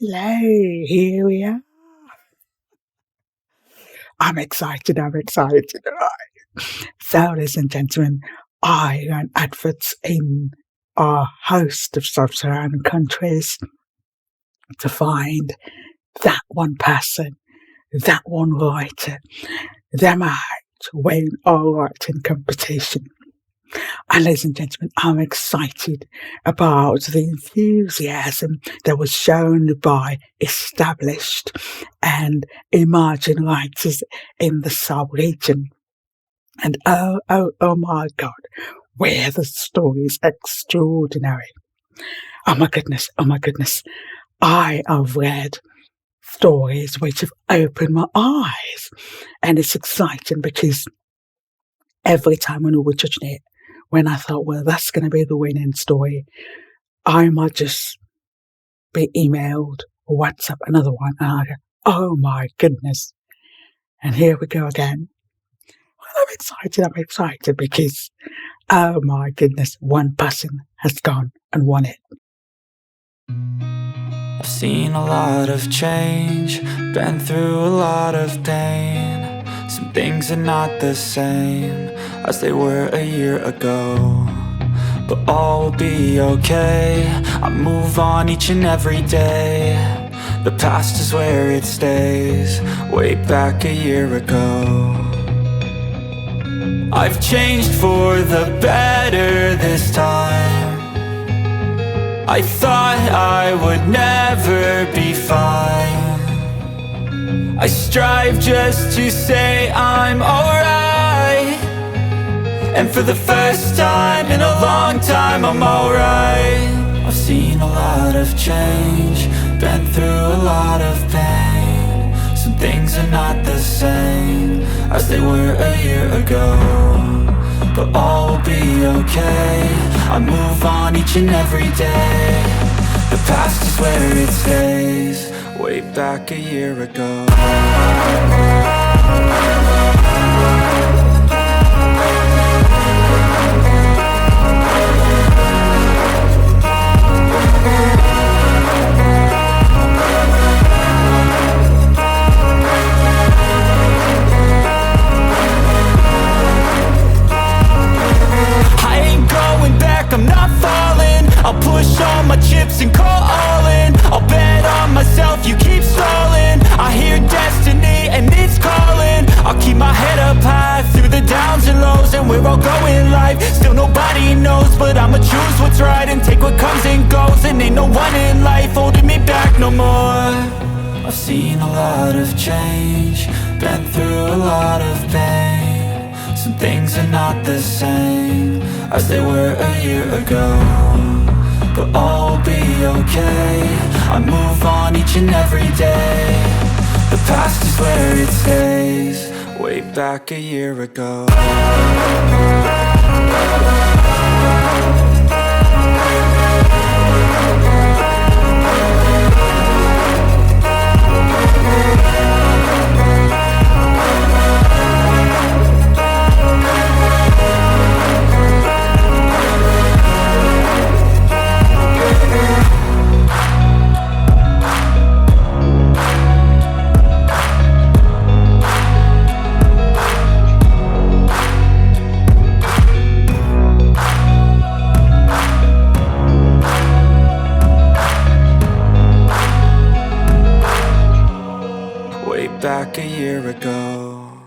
Hello, here we are. I'm excited. So, ladies and gentlemen, I run adverts in a host of sub-Saharan countries to find that one person, that one writer, them out when our writing competition. And ladies and gentlemen, I'm excited about the enthusiasm that was shown by established and emerging writers in the sub-region. And oh my God, were the stories extraordinary. Oh my goodness. I have read stories which have opened my eyes. And it's exciting because every time when we were judging it, when I thought, well, that's going to be the winning story, I might just be emailed or WhatsApp another one, and I go, oh my goodness. And here we go again. Well, I'm excited because, oh my goodness, one person has gone and won it. I've seen a lot of change, been through a lot of pain. Some things are not the same as they were a year ago, but all will be okay. I move on each and every day. The past is where it stays, way back a year ago. I've changed for the better this time. I thought I would never be fine. I strive just to say I'm alright, and for the first time in a long time I'm alright. I've seen a lot of change, been through a lot of pain. Some things are not the same as they were a year ago, but all will be okay. I move on each and every day. The past is where it stays, way back a year ago. I'm not falling, I'll push all my chips and call all in. I'll bet on myself, you keep stalling. I hear destiny and it's calling. I'll keep my head up high through the downs and lows, and we're all going live. Still nobody knows, but I'ma choose what's right and take what comes and goes. And ain't no one in life holding me back no more. I've seen a lot of change, been through a lot of pain. Some things are not the same as they were a year ago, but all will be okay. I move on each and every day. The past is where it stays, way back a year ago. back a year ago.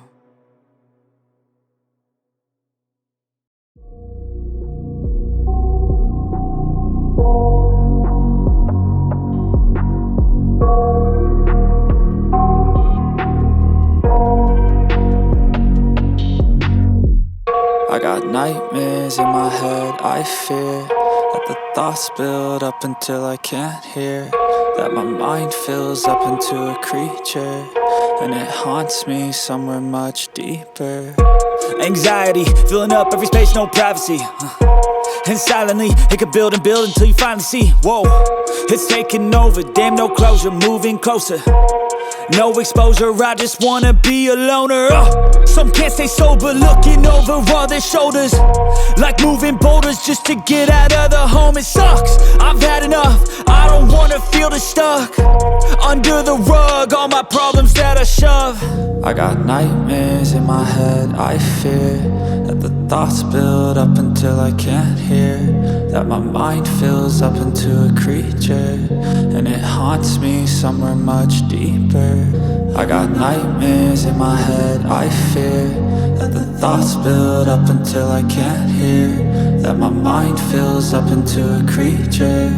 I got nightmares in my head, I fear that the thoughts build up until I can't hear, that my mind fills up into a creature, and it haunts me somewhere much deeper. Anxiety, filling up every space, no privacy. And silently, it could build and build until you finally see, whoa, it's taking over, damn no closure, moving closer. No exposure, I just wanna be a loner. Some can't stay sober, looking over all their shoulders, like moving boulders just to get out of the home. It sucks, I've had enough, I don't wanna feel the stuck under the rug, all my problems that I shove. I got nightmares in my head, I fear that the thoughts build up until I can't hear, that my mind fills up into a creature, and it haunts me somewhere much deeper. I got nightmares in my head, I fear that the thoughts build up until I can't hear, that my mind fills up into a creature,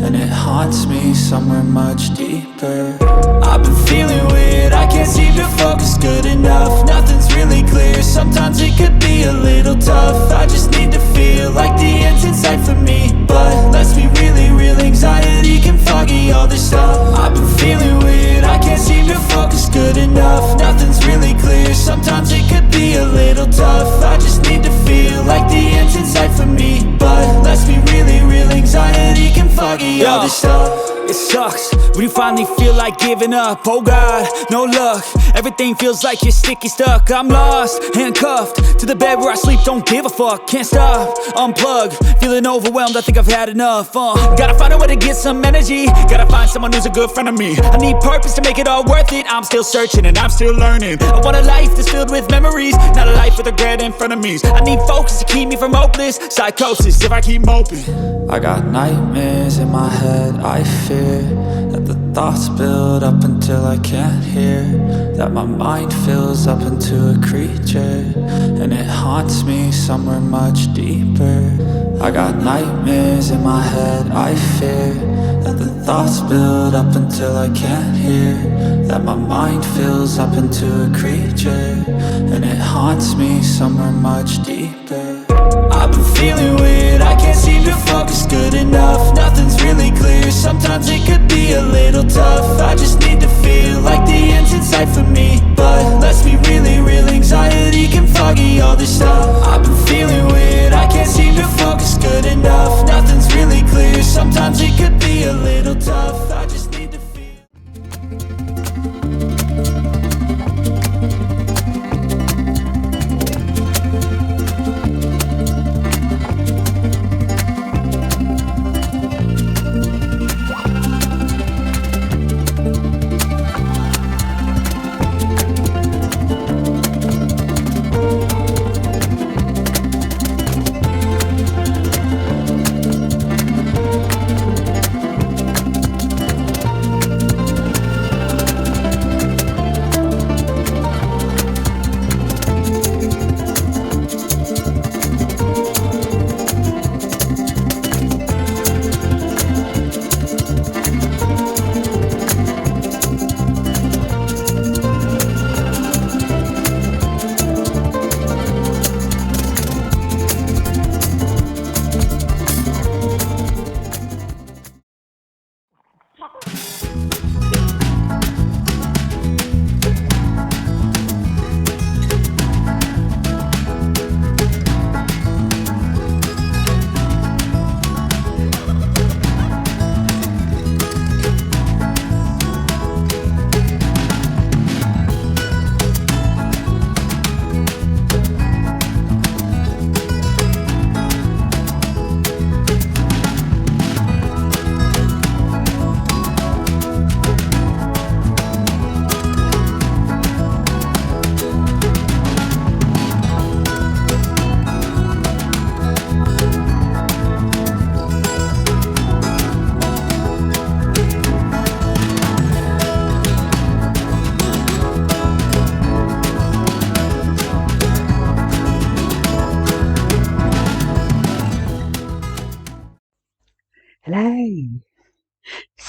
and it haunts me somewhere much deeper. I've been feeling weird, I can't seem to focus good enough, nothing's really clear, sometimes it could be a little tough. I just need to feel like the end's in sight for me, but let's be really real, anxiety can foggy all this stuff. I've been feeling weird, I can't seem to focus good enough, nothing's really clear, sometimes it could be a little tough. I just need to feel like the end's in sight for me, but let's be really real, anxiety can foggy all this stuff. It sucks when you finally feel like giving up. Oh God, no luck, everything feels like you're sticky stuck. I'm lost, handcuffed to the bed where I sleep, don't give a fuck. Can't stop, unplug, feeling overwhelmed, I think I've had enough. Gotta find a way to get some energy, gotta find someone who's a good friend of me. I need purpose to make it all worth it, I'm still searching and I'm still learning. I want a life that's filled with memories, not a life with regret and frenemies. I need focus to keep me from hopeless psychosis if I keep moping. I got nightmares in my head, I fear that the thoughts build up until I can't hear, that my mind fills up into a creature, and it haunts me somewhere much deeper. I got nightmares in my head, I fear that the thoughts build up until I can't hear, that my mind fills up into a creature, and it haunts me somewhere much deeper. I've been feeling weird, I can't seem to focus good enough, nothing's really clear, sometimes it could be a little tough. I just need to feel like the end's in sight for me, but let's be really real, anxiety can foggy all this stuff. I've been feeling weird, I can't seem to focus good enough, nothing's really clear, sometimes it could be a little tough. I just need to feel.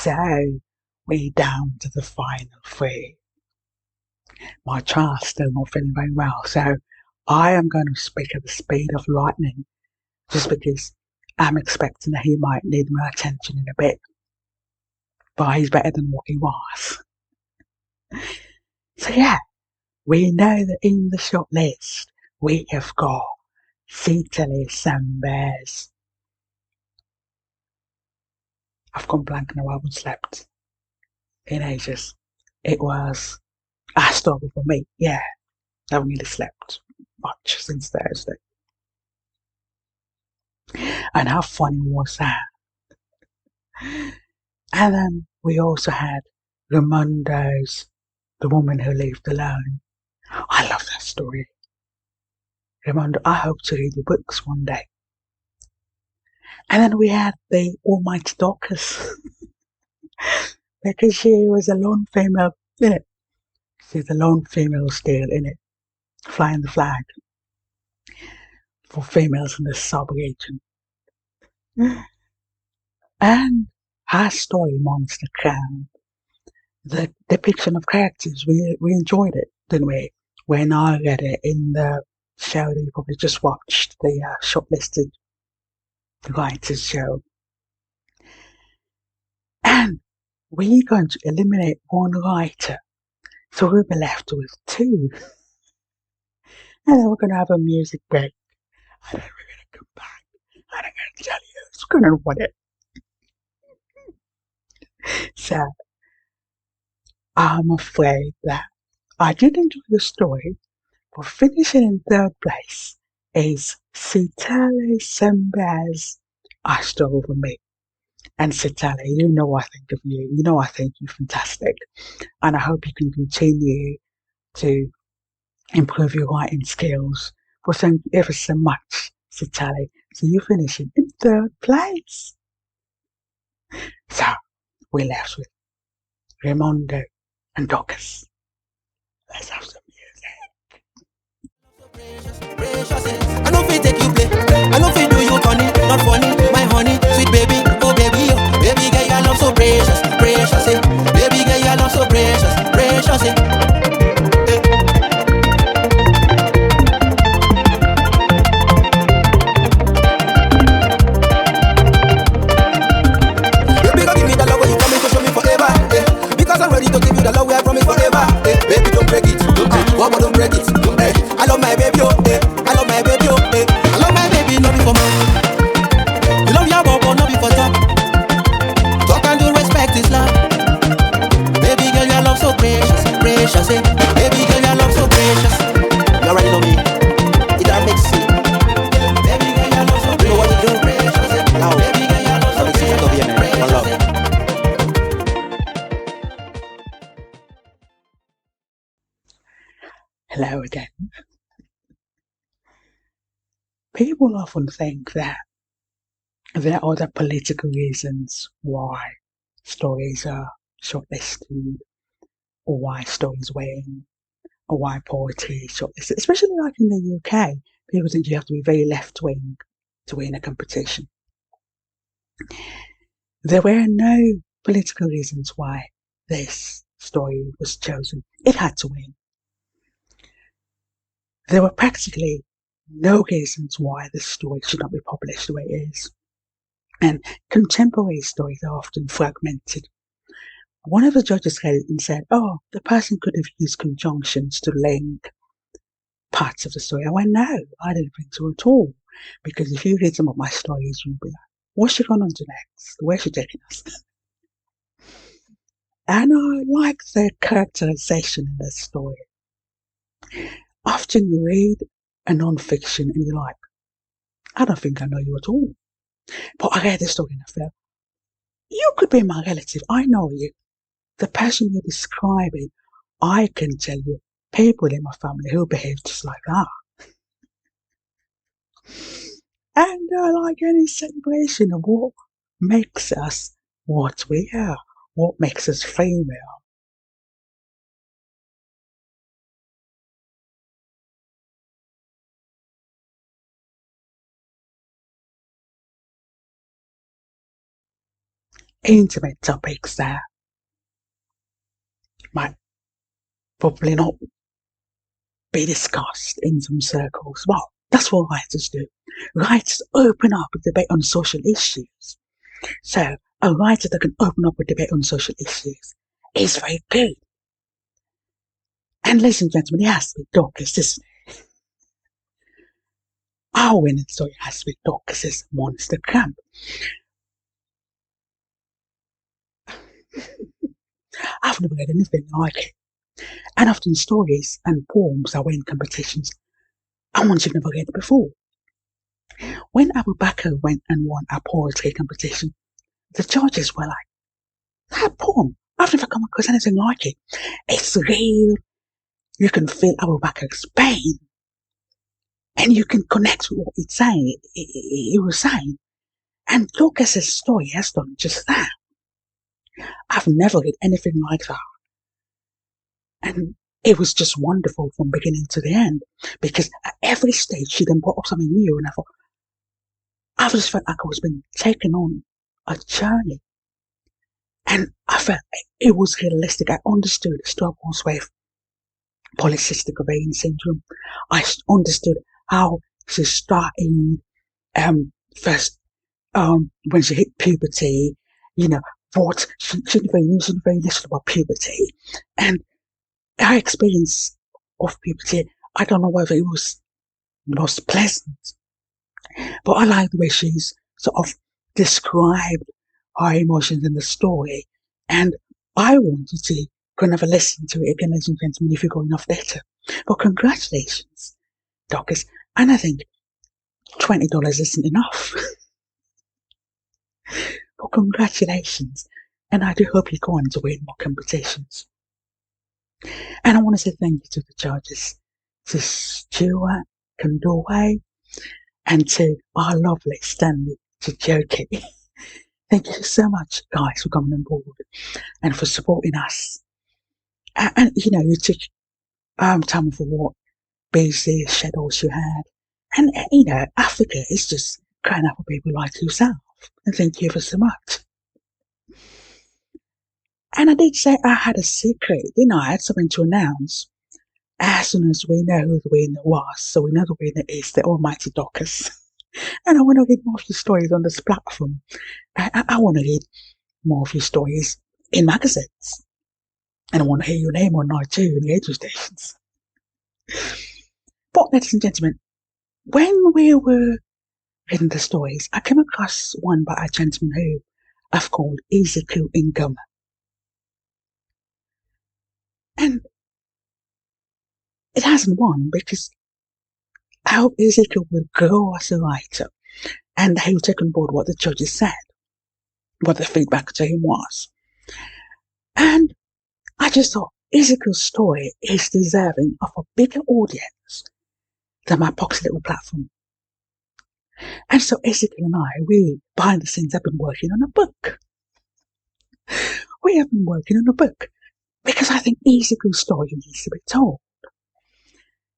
So we're down to the final three. My child's still not feeling very well, so I am going to speak at the speed of lightning just because I'm expecting that he might need my attention in a bit. But he's better than what he was. So yeah, we know that in the short list we have got Italy Some Bears. I've gone blank now, I haven't slept in ages. It was a struggle for me, yeah. I haven't really slept much since Thursday. And how funny was that? And then we also had Raimondo's The Woman Who Lived Alone. I love that story. Raimondo, I hope to read the books one day. And then we had the Almighty Dorcas because she was a lone female in it. She's a lone female still in it, flying the flag for females in the sub-region. And her story, Monster Crown, the depiction of characters, we enjoyed it, didn't we? When I read it in the show that you probably just watched, the shortlisted writers show. And we're going to eliminate one writer, so we'll be left with two. And then we're going to have a music break, and then we're going to come back, and I'm going to tell you who's going to win it. So, I'm afraid that I did enjoy the story, but finishing in third place is Citale Sembe's I Struggle for Me. And Citale, you know I think of you. You know I think you're fantastic. And I hope you can continue to improve your writing skills. Well, thank you ever so much, Citale. So you're finishing in third place. So we're left with Raimondo and Dorcas. Let's have some I know fi take you play. I know fi do you funny, not funny. My honey, sweet baby, oh baby, oh baby girl, your love so precious, precious, eh. Baby girl, your love so precious, precious, eh. Baby, go give me the love where you promise to show me forever, eh. Because I'm ready to give you the love where I promise forever, eh. Baby, don't break it, don't break it, eh. I love my baby, oh, eh. I love my baby, oh, eh. I love my baby, not before man. You love your bubble, not before talk. Talk and do respect is love. Baby girl, your love so precious, precious, eh. Baby girl, your love so precious. You already know me. It don't make sense. Baby girl, your love so precious. You know what to do, precious, eh. Now, baby girl, your love so precious. Over here, man. One love. Hello again. People often think that there are other political reasons why stories are shortlisted, or why stories win, or why poetry is shortlisted, especially like in the UK. People think you have to be very left wing to win a competition. There were no political reasons why this story was chosen. It had to win. There were practically no reasons why this story should not be published the way it is. And contemporary stories are often fragmented. One of the judges said, oh, the person could have used conjunctions to link parts of the story. I went, no, I didn't think so at all. Because if you read some of my stories, you'll be like, what's she going on to next? Where's she taking us? And I like the characterization in this story. Often you read a non-fiction and you're like, I don't think I know you at all. But I read this story and I felt, you could be my relative. I know you. The person you're describing, I can tell you people in my family who behave just like that. And like any celebration of what makes us what we are, what makes us female. intimate topics that might probably not be discussed in some circles. Well, that's what writers do. Writers open up a debate on social issues. So a writer that can open up a debate on social issues is very good. And ladies and gentlemen, it has to be Dorcas, isn't it? Our winning story has to be Dorcas's Monster Camp. I've never read anything like it. And often stories and poems that win competitions are ones you've never read before. When Abu Bakr went and won a poetry competition, the judges were like, that poem, I've never come across anything like it. It's real. You can feel Abu Bakr's pain. And you can connect with what it's saying. It was saying. And Dorcas's story has done just that. I've never read anything like that. And it was just wonderful from beginning to the end. Because at every stage she then brought up something new, and I just felt like I was being taken on a journey. And I felt it was realistic. I understood the struggles with polycystic ovarian syndrome. I understood how she started first when she hit puberty, what she didn't very little about puberty. And her experience of puberty, I don't know whether it was most pleasant, but I like the way she's sort of described her emotions in the story. And I wanted to go and have a listen to it again, ladies and gentlemen, if you've got enough data. But congratulations, Dorcas. And I think $20 isn't enough. But congratulations. And I do hope you go on to win more competitions. And I want to say thank you to the judges, to Stuart Condorway, and to our lovely Stanley Chijoki. Thank you so much, guys, for coming on board and for supporting us. And you took time for what busy schedules you had. And, Africa is just crying out for people like yourself. And thank you for so much. And I did say I had a secret, I had something to announce. As soon as we know who the winner was, so we know the winner is the almighty Dorcas. And I want to read more of your stories on this platform. I want to read more of your stories in magazines. And I want to hear your name on night too in the radio stations. But, ladies and gentlemen, when we were reading the stories, I came across one by a gentleman who I've called Ezekiel Ingham. And it hasn't won because I hope Ezekiel will grow as a writer and he'll take on board what the judges said, what the feedback to him was. And I just thought Ezekiel's story is deserving of a bigger audience than my poxy little platform. And so Ezekiel and I, we behind the scenes have been working on a book. We have been working on a book because I think Ezekiel's story needs to be told.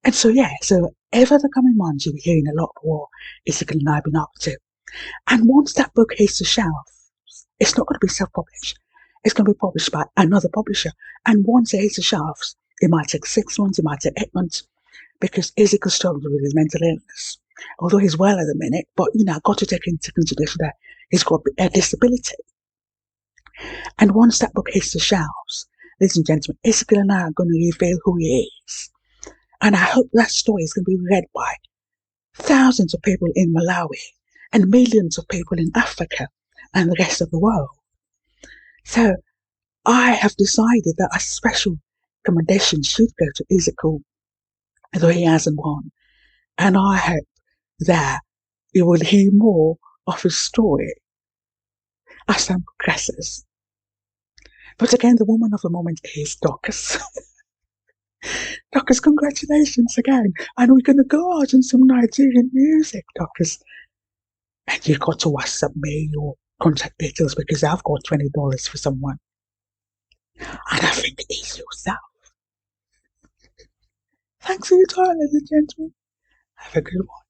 And so over the coming months you'll be hearing a lot more Ezekiel and I have been up to. And once that book hits the shelf, it's not going to be self-published. It's going to be published by another publisher. And once it hits the shelves, it might take 6 months, it might take 8 months, because Ezekiel struggles with his mental illness. Although he's well at the minute, but I've got to take into consideration that he's got a disability. And once that book hits the shelves, ladies and gentlemen, Ezekiel and I are going to reveal who he is. And I hope that story is going to be read by thousands of people in Malawi and millions of people in Africa and the rest of the world. So I have decided that a special commendation should go to Ezekiel, though he hasn't won. And I hope that you will hear more of his story as time progresses. But again, the woman of the moment is Dorcas. Dorcas, congratulations again. And we're going to go out on some Nigerian music, Dorcas. And you've got to WhatsApp me your contact details because I've got $20 for someone. And I think it is yourself. Thanks for your time, ladies and gentlemen. Have a good one.